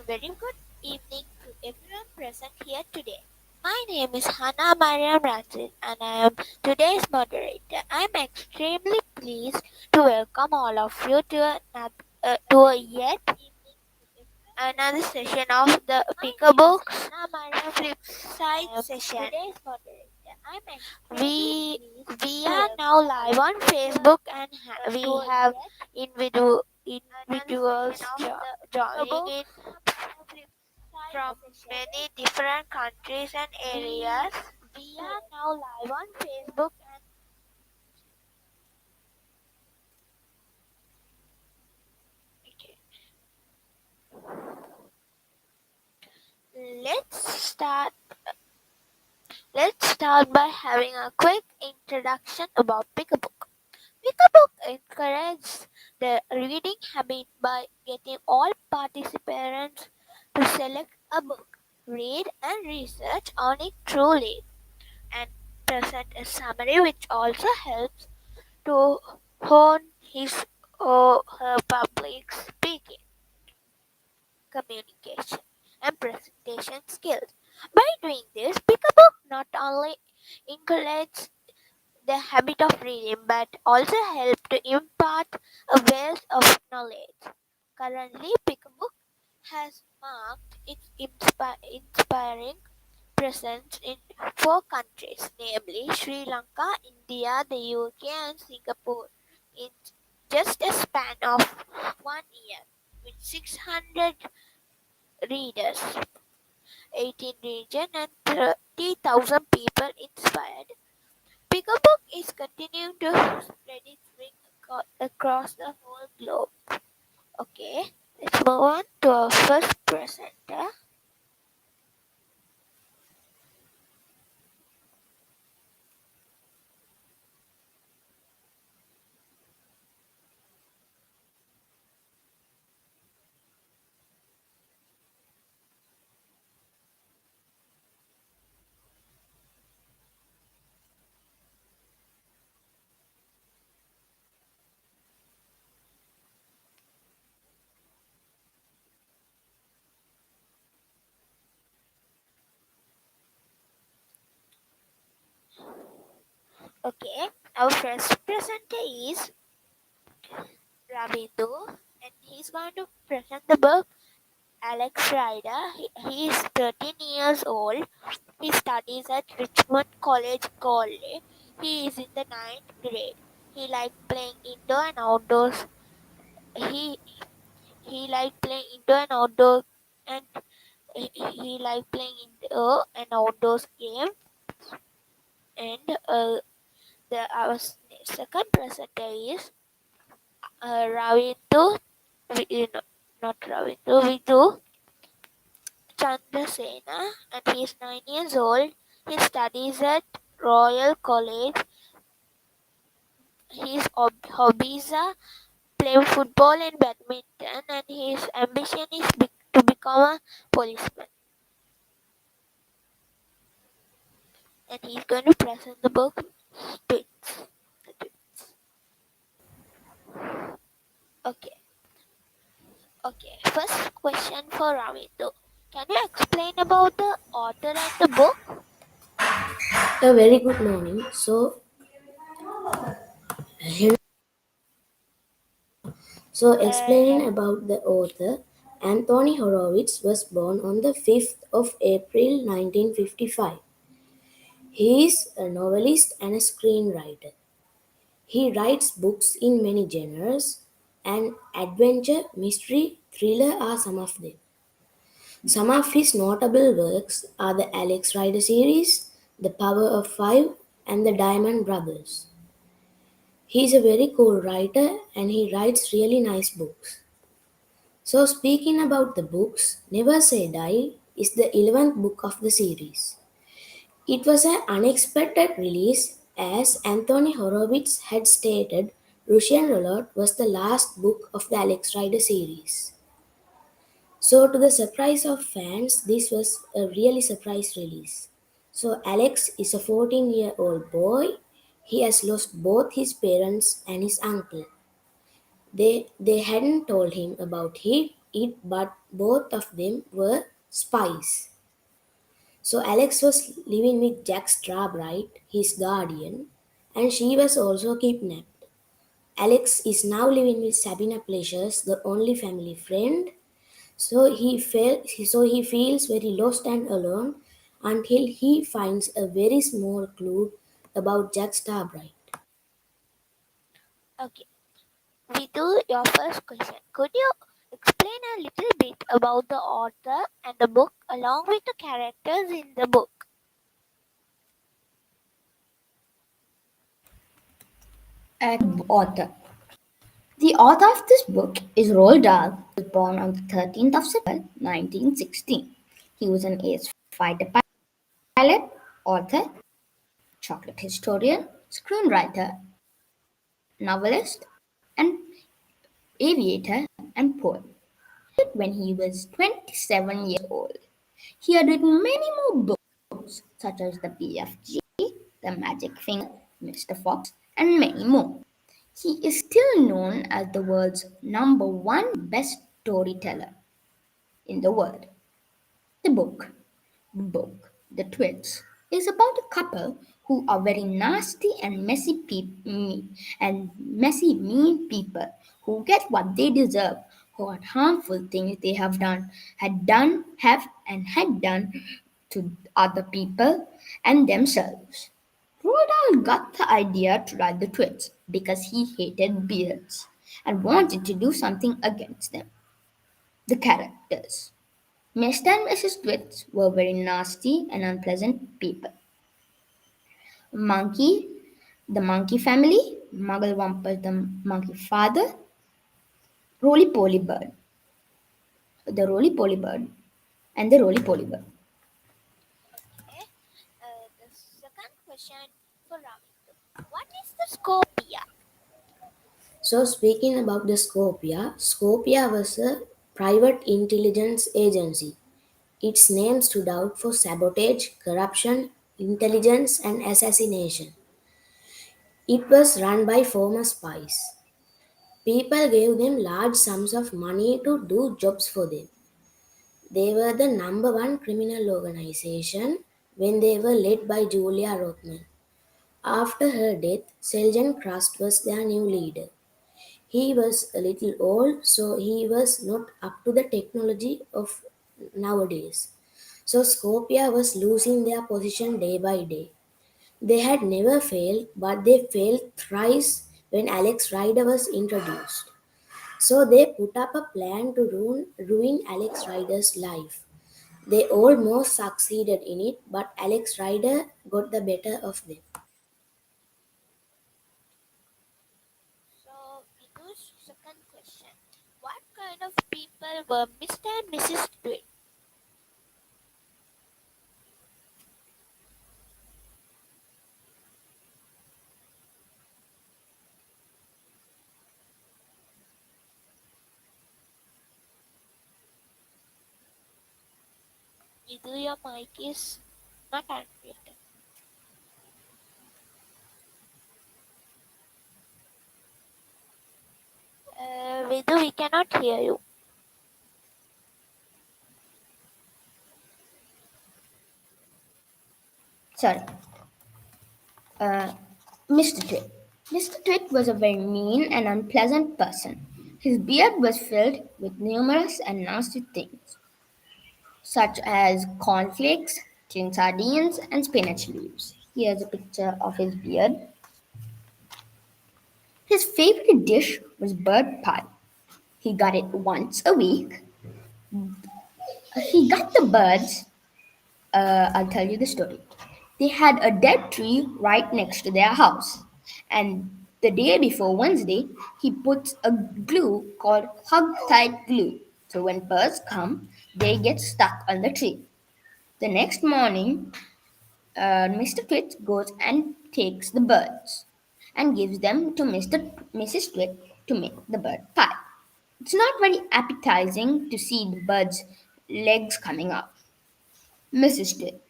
very good evening to everyone present here today. My name is Hannah Mariam Rasim and I am today's moderator. I am extremely pleased to welcome all of you to a yet another session of the Picker Books Flip Side session. We we are now live on Facebook and we have individuals joining in from many different countries and areas. We are now live on Facebook and okay. Let's start. Let's start by having a quick introduction about Pick a Book. Pick a Book encourages the reading habit by getting all participants to select a book, read and research on it truly, and present a summary which also helps to hone his or her public speaking, communication, and presentation skills. By doing this, Pick a Book not only encourages the habit of reading but also help to impart a wealth of knowledge. Currently, Pick a Book has marked its inspiring presence in four countries, namely Sri Lanka, India, the UK, and Singapore, in just a span of 1 year, with 600 readers, 18 regions, and 30,000 people inspired. Pickabook is continuing to spread its wing across the whole globe. Okay, let's move on to our first presenter. Okay, our first presenter is Ravindu, and he's going to present the book Alex Rider. He is 13 years old. He studies at Richmond College, Galway. He is in the ninth grade. He likes playing indoor and outdoors. He he likes playing indoor and outdoor, and he likes playing indoor and outdoors game. And our second presenter is Ravindu. Not Ravindu. Vidu Chandrasena, and he is 9 years old. He studies at Royal College. His hobbies are playing football and badminton, and his ambition is to become a policeman. And he's going to present the book Twits. Okay, okay. First question for Ravindu. Can you explain about the author and the book? A very good morning. Explaining about the author, Anthony Horowitz was born on the 5th of April 1955. He is a novelist and a screenwriter. He writes books in many genres, and adventure, mystery, thriller are some of them. Some of his notable works are the Alex Rider series, The Power of Five, and The Diamond Brothers. He is a very cool writer and he writes really nice books. So, speaking about the books, Never Say Die is the 11th book of the series. It was an unexpected release as Anthony Horowitz had stated Russian Roulette was the last book of the Alex Rider series. So, to the surprise of fans, this was a really surprise release. So, Alex is a 14-year-old boy. He has lost both his parents and his uncle. They hadn't told him about it it, but both of them were spies. So Alex was living with Jackstab, right, his guardian, and she was also kidnapped. Alex is now living with Sabina Pleasures, the only family friend. So he feels very lost and alone until he finds a very small clue about Jackstab, right? Okay, we do your first question. Could you explain a little bit about the author and the book along with the characters in the book? Author. The author of this book is Roald Dahl, who was born on the 13th of September 1916. He was an ace fighter pilot, author, chocolate historian, screenwriter, novelist, and aviator and poet. When he was 27 years old, he had written many more books, such as The PFG, The Magic Finger, Mr. Fox, and many more. He is still known as the world's number one best storyteller in the world. The book, The Twits, is about a couple who are very nasty and messy, mean people who get what they deserve for harmful things they had done to other people and themselves. Roald got the idea to write the Twits because he hated beards and wanted to do something against them. The characters. Mr. and Mrs. Twits were very nasty and unpleasant people. Monkey, the monkey family, Muggle the monkey father, Roly Poly Bird, the Roly Poly Bird, and the Roly Poly Bird. Okay, the second question for Ravi. What is the Scopia? So speaking about the Scopia was a private intelligence agency. Its name stood out for sabotage, corruption, intelligence, and assassination. It was run by former spies. People gave them large sums of money to do jobs for them. They were the number one criminal organization when they were led by Julia Rothman. After her death, Sergeant Crust was their new leader. He was a little old, so he was not up to the technology of nowadays. So Scopia was losing their position day by day. They had never failed, but they failed thrice when Alex Rider was introduced. So they put up a plan to ruin Alex Rider's life. They almost succeeded in it, but Alex Rider got the better of them. So, Vidu's second question. What kind of people were Mr. and Mrs. Twit? Vidu, your mic is not unmuted. Vidu, we cannot hear you. Sorry, Mr. Twit. Mr. Twit was a very mean and unpleasant person. His beard was filled with numerous and nasty things, such as cornflakes, tin sardines, and spinach leaves. Here's a picture of his beard. His favorite dish was bird pie. He got it once a week. He got the birds. I'll tell you the story. They had a dead tree right next to their house. And the day before Wednesday, he puts a glue called hug tight glue. So when birds come, they get stuck on the tree. The next morning, Mr. Twit goes and takes the birds and gives them to Mrs. Twit to make the bird pie. It's not very appetizing to see the bird's legs coming up. Mrs. Twit.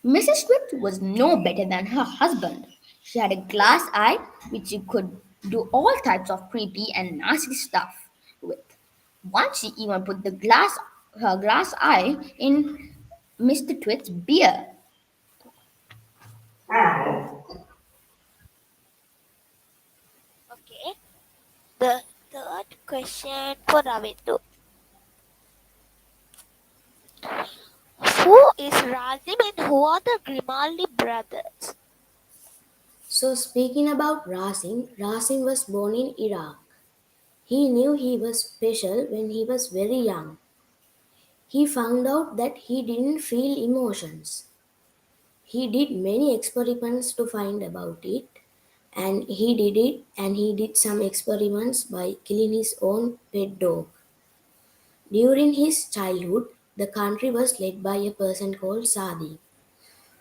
Mrs. Twit was no better than her husband. She had a glass eye which she could do all types of creepy and nasty stuff with. Once she even put her glass eye in Mr. Twit's beer. Okay. The third question for Ravindu. Who is Rasim and who are the Grimaldi brothers? So, speaking about Rasim, Rasim was born in Iraq. He knew he was special when he was very young. He found out that he didn't feel emotions. He did many experiments to find about it, and he did some experiments by killing his own pet dog. During his childhood, the country was led by a person called Sadi.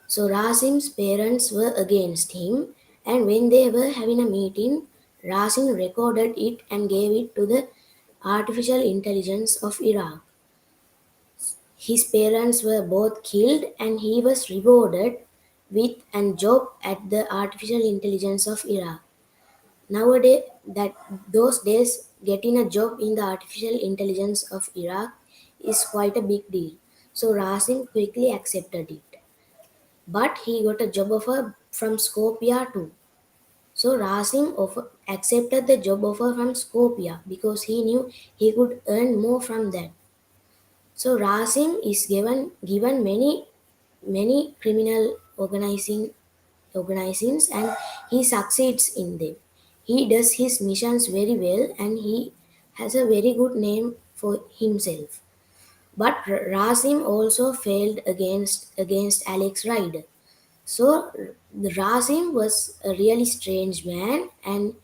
So Rasim's parents were against him, and when they were having a meeting, Rasim recorded it and gave it to the artificial intelligence of Iraq. His parents were both killed, and he was rewarded with a job at the artificial intelligence of Iraq. Nowadays, that those days, getting a job in the artificial intelligence of Iraq is quite a big deal. So Rasim quickly accepted it. But he got a job offer from Skopje too. So accepted the job offer from Skopje because he knew he could earn more from that. So Rasim is given many criminal organizations, and he succeeds in them. He does his missions very well, and he has a very good name for himself. But Rasim also failed against Alex Rider. So the Rasim was a really strange man, and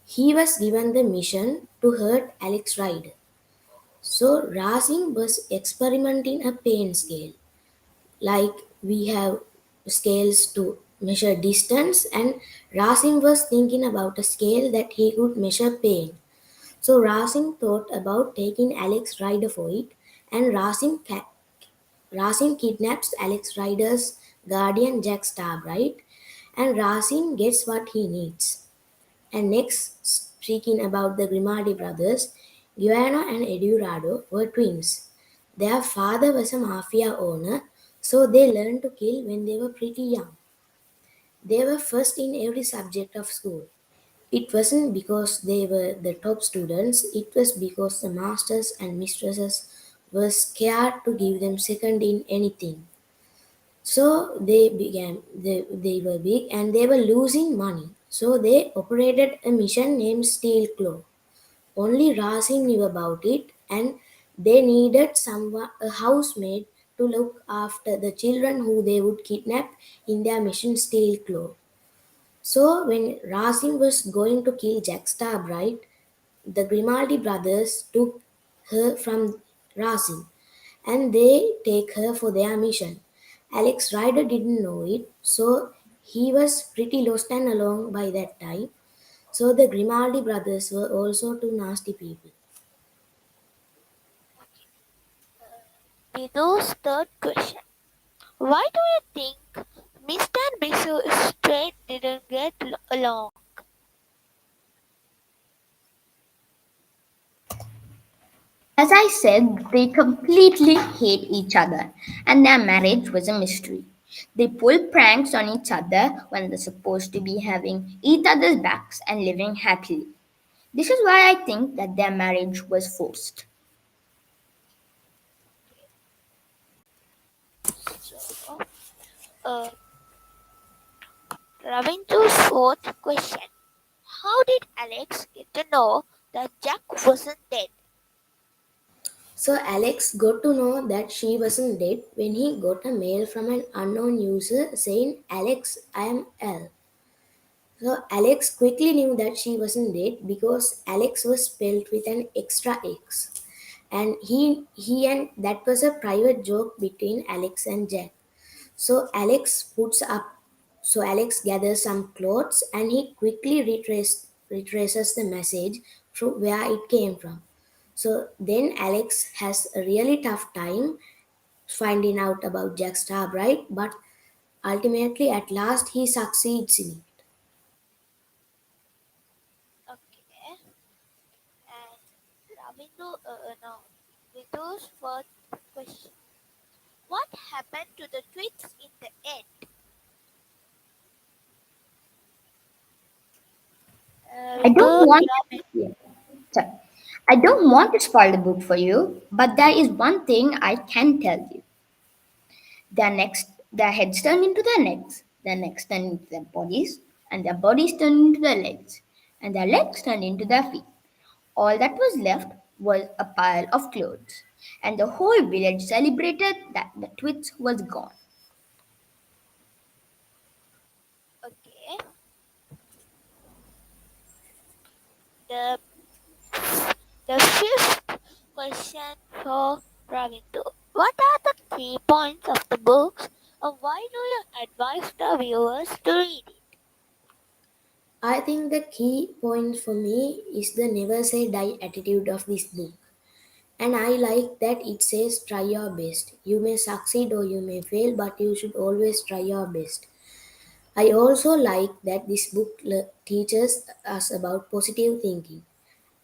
he was given the mission to hurt Alex Rider. So Rasim was experimenting a pain scale. Like we have scales to measure distance, and Rasim was thinking about a scale that he could measure pain. So Rasim thought about taking Alex Rider for it, and Rasim kidnaps Alex Rider's guardian Jackstab, right? And Rasim gets what he needs. And next, speaking about the Grimaldi brothers, Giovanna and Eduardo were twins. Their father was a mafia owner, so they learned to kill when they were pretty young. They were first in every subject of school. It wasn't because they were the top students, it was because the masters and mistresses were scared to give them second in anything. So they were big and they were losing money. So they operated a mission named Steel Claw. Only Rasim knew about it, and they needed someone, a housemaid, to look after the children who they would kidnap in their mission Steel Claw. So when Rasim was going to kill Jackstab, right, the Grimaldi brothers took her from Rasim and they take her for their mission. Alex Ryder didn't know it, so he was pretty lost and alone by that time. So the Grimaldi brothers were also two nasty people. Bidu's third question. Why do you think Mr. and Mrs. Twit didn't get along? As I said, they completely hate each other, and their marriage was a mystery. They pull pranks on each other when they're supposed to be having each other's backs and living happily. This is why I think that their marriage was forced. So, uh, Ravindu's fourth question. How did Alex get to know that Jack wasn't dead? So Alex got to know that she wasn't dead when he got a mail from an unknown user saying, "Alex, I am L." So Alex quickly knew that she wasn't dead because Alex was spelled with an extra X. And he and that was a private joke between Alex and Jack. So Alex gathers some clothes and he quickly retraces the message from where it came from. So then Alex has a really tough time finding out about Jack's star, right? But ultimately at last he succeeds in it. Okay. And Ravindu, Ravindor's first question. What happened to the Twits in the end? I don't Because want yeah, sorry. I don't want to spoil the book for you, but there is one thing I can tell you. Their heads turn into their necks, their necks turn into their bodies, and their bodies turn into their legs, and their legs turn into their feet. All that was left was a pile of clothes, and the whole village celebrated that the Twits was gone. okay, the the fifth question for Ravindo. What are the key points of the books, and why do you advise the viewers to read it? I think the key point for me is the never say die attitude of this book. And I like that it says try your best. You may succeed or you may fail, but you should always try your best. I also like that this book teaches us about positive thinking.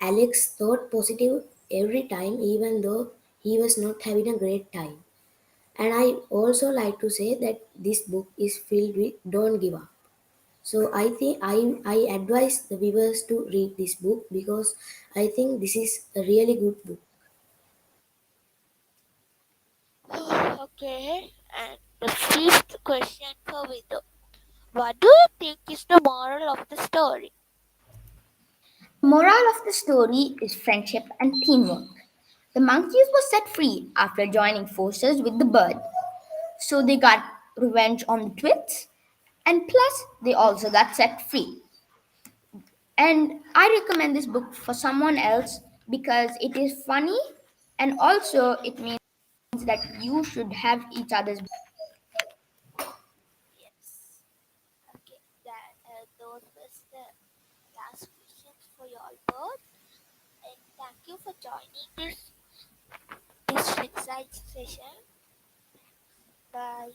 Alex thought positive every time, even though he was not having a great time. And I also like to say that this book is filled with don't give up. So I think I advise the viewers to read this book because I think this is a really good book. Okay, and the fifth question for Vido. What do you think is the moral of the story? The moral of the story is friendship and teamwork. The monkeys were set free after joining forces with the bird, so they got revenge on the Twits, and plus they also got set free. And I recommend this book for someone else because it is funny and also it means that you should have each other's. Yes. Okay, those was the last questions for your both. And thank you for joining this exercise session. Bye.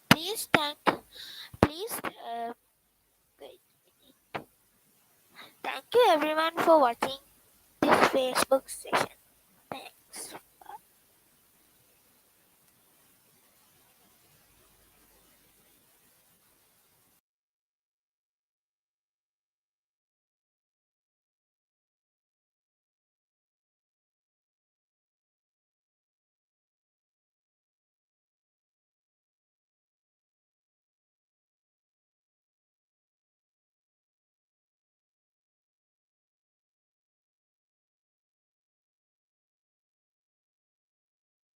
Please thank please wait a minute. Thank you everyone for watching this Facebook session.